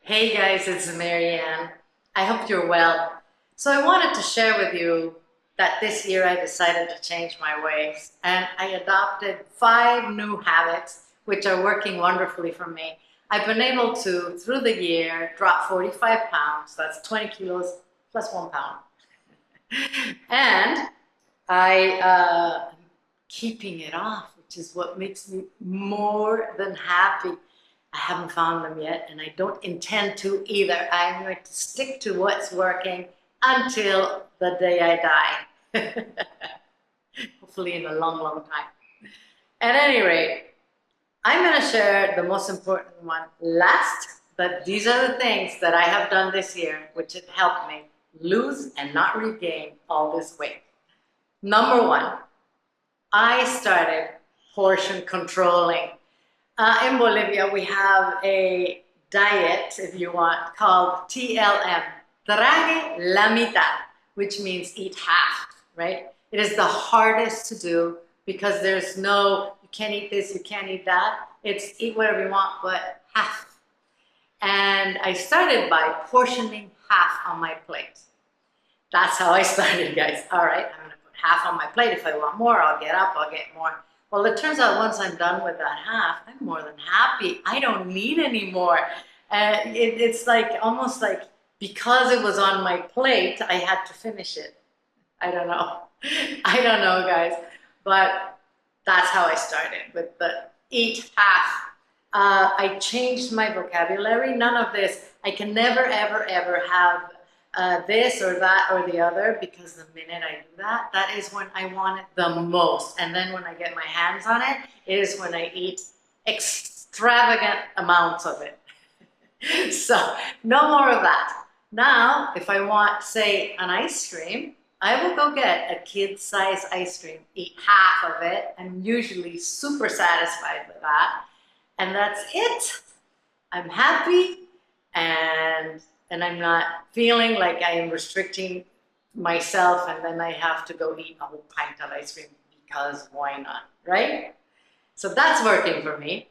Hey guys, it's Marianne. I hope you're well. So I wanted to share with you that this year I decided to change my ways and I adopted 5 new habits which are working wonderfully for me. I've been able to, through the year, drop 45 pounds. That's 20 kilos plus 1 pound. And I'm keeping it off, which is what makes me more than happy. I haven't found them yet, and I don't intend to either. I'm going to stick to what's working until the day I die. Hopefully in a long, long time. At any rate, I'm going to share the most important one last, but these are the things that I have done this year, which have helped me lose and not regain all this weight. Number one, I started portion controlling. In Bolivia, we have a diet, if you want, called TLM, Trague la mitad, which means eat half, right? It is the hardest to do because there's no, you can't eat this, you can't eat that. It's eat whatever you want, but half. And I started by portioning half on my plate. That's how I started, guys. All right, I'm going to put half on my plate. If I want more, I'll get up, I'll get more. Well, it turns out once I'm done with that half, I'm more than happy. I don't need any more. It's like almost like because it was on my plate, I had to finish it. I don't know. I don't know, guys. But that's how I started with the eat half. I changed my vocabulary. None of this. I can never, ever, ever have this or that or the other, because the minute I do that, that is when I want it the most. And then when I get my hands on it, it is when I eat extravagant amounts of it. So no more of that. Now, if I want, say, an ice cream, I will go get a kid-size ice cream, eat half of it. I'm usually super satisfied with that. And that's it. I'm happy and I'm not feeling like I am restricting myself and then I have to go eat a whole pint of ice cream because why not, right? So that's working for me.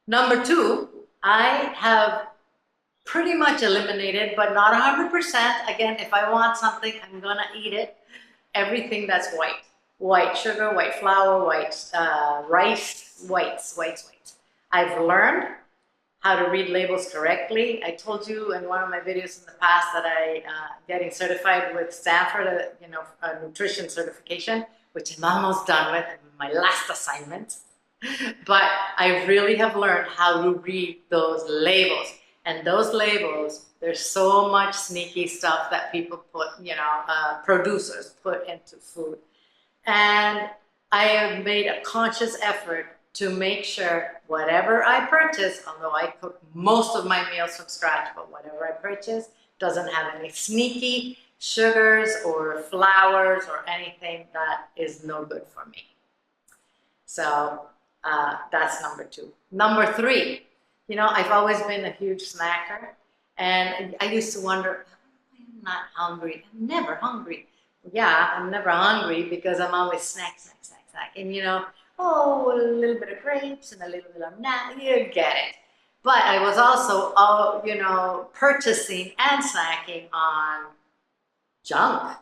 Number two, I have pretty much eliminated, but not 100%. Again, if I want something, I'm gonna eat it. Everything that's white. White sugar, white flour, white rice, whites. I've learned how to read labels correctly. I told you in one of my videos in the past that I getting certified with Stanford, a nutrition certification, which I'm almost done with, my last assignment. But I really have learned how to read those labels. And those labels, there's so much sneaky stuff that people put, producers put into food. And I have made a conscious effort to make sure whatever I purchase, although I cook most of my meals from scratch, but whatever I purchase doesn't have any sneaky sugars or flours or anything that is no good for me. So that's number two. Number three, I've always been a huge snacker, and I used to wonder, I'm not hungry. I'm never hungry. Yeah, I'm never hungry because I'm always snack. And a little bit of grapes and a little bit of nut, you get it. But I was also, purchasing and snacking on junk,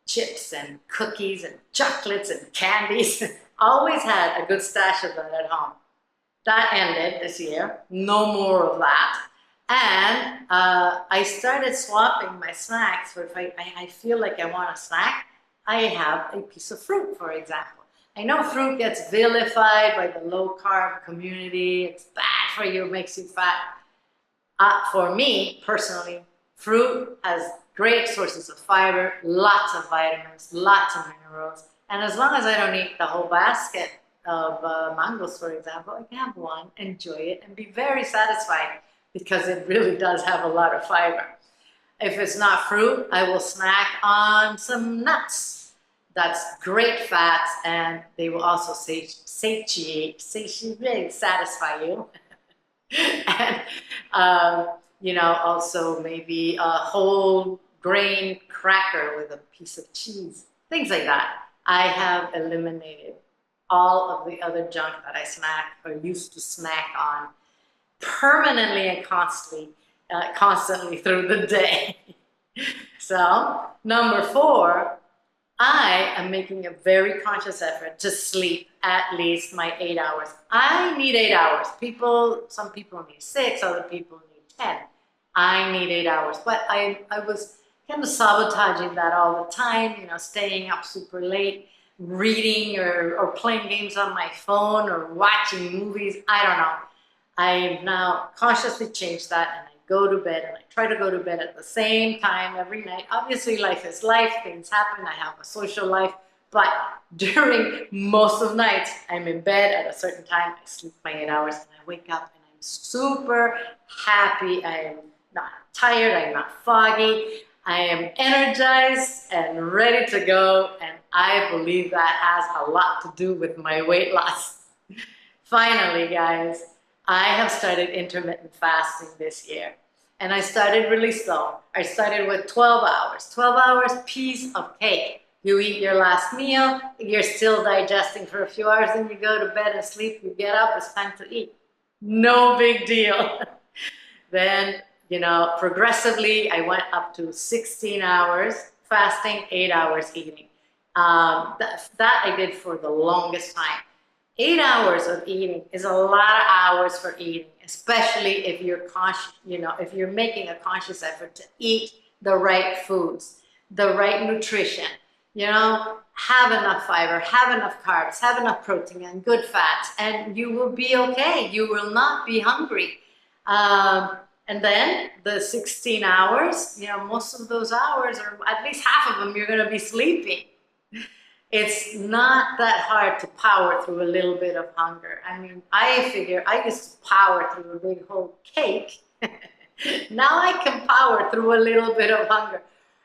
chips and cookies and chocolates and candies. Always had a good stash of that at home. That ended this year, no more of that. And I started swapping my snacks for if I feel like I want a snack, I have a piece of fruit, for example. I know fruit gets vilified by the low-carb community. It's bad for you, makes you fat. For me, personally, fruit has great sources of fiber, lots of vitamins, lots of minerals. And as long as I don't eat the whole basket of mangoes, for example, I can have one, enjoy it, and be very satisfied because it really does have a lot of fiber. If it's not fruit, I will snack on some nuts. That's great fats, and they will also satiate, satisfy you. And, also maybe a whole grain cracker with a piece of cheese, things like that. I have eliminated all of the other junk that I snack or used to snack on permanently and constantly constantly through the day. So, number 4, I am making a very conscious effort to sleep at least my 8 hours. I need 8 hours. Some people need 6, other people need 10. I need 8 hours. But I was kind of sabotaging that all the time, staying up super late, reading or playing games on my phone or watching movies. I don't know. I've now consciously changed that, and I go to bed, and I try to go to bed at the same time every night. Obviously, life is life, things happen, I have a social life, but during most of nights, I'm in bed at a certain time, I sleep my 8 hours, and I wake up, and I'm super happy. I am not tired, I'm not foggy, I am energized and ready to go, and I believe that has a lot to do with my weight loss. Finally, guys, I have started intermittent fasting this year. And I started really slow. I started with 12 hours. 12 hours, piece of cake. You eat your last meal, you're still digesting for a few hours, then you go to bed and sleep, you get up, it's time to eat. No big deal. Then, progressively, I went up to 16 hours fasting, 8 hours eating. That I did for the longest time. 8 hours of eating is a lot of hours for eating, especially if you're if you're making a conscious effort to eat the right foods, the right nutrition, have enough fiber, have enough carbs, have enough protein and good fats, and you will be okay. You will not be hungry. And then the 16 hours, most of those hours, or at least half of them, you're going to be sleeping. It's not that hard to power through a little bit of hunger. I mean, I figure I used to power through a big whole cake. Now I can power through a little bit of hunger.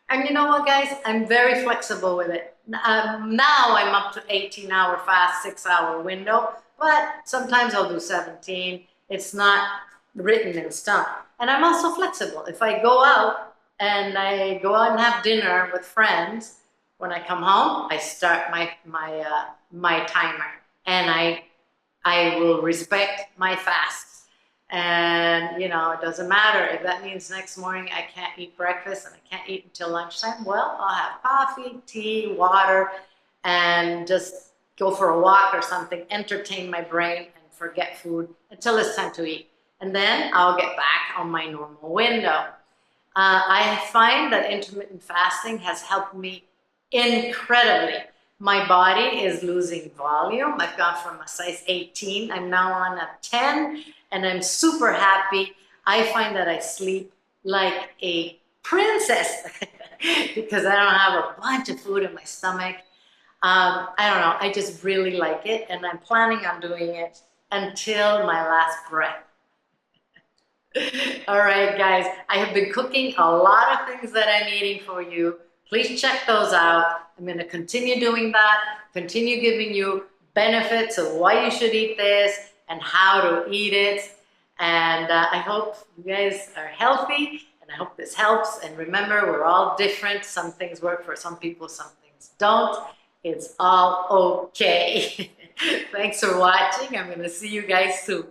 And you know what, guys? I'm very flexible with it. Now I'm up to 18-hour fast, 6-hour window, but sometimes I'll do 17. It's not written in stone. And I'm also flexible. If I go out and have dinner with friends, when I come home, I start my timer, and I will respect my fast. And it doesn't matter if that means next morning I can't eat breakfast and I can't eat until lunchtime. Well, I'll have coffee, tea, water, and just go for a walk or something, entertain my brain and forget food until it's time to eat. And then I'll get back on my normal window. I find that intermittent fasting has helped me incredibly. My body is losing volume. I've gone from a size 18. I'm now on a 10, and I'm super happy. I find that I sleep like a princess because I don't have a bunch of food in my stomach. I don't know. I just really like it, and I'm planning on doing it until my last breath. All right, guys. I have been cooking a lot of things that I'm eating for you. Please check those out. I'm going to continue doing that, continue giving you benefits of why you should eat this and how to eat it. And I hope you guys are healthy, and I hope this helps. And remember, we're all different. Some things work for some people, some things don't. It's all okay. Thanks for watching. I'm going to see you guys soon.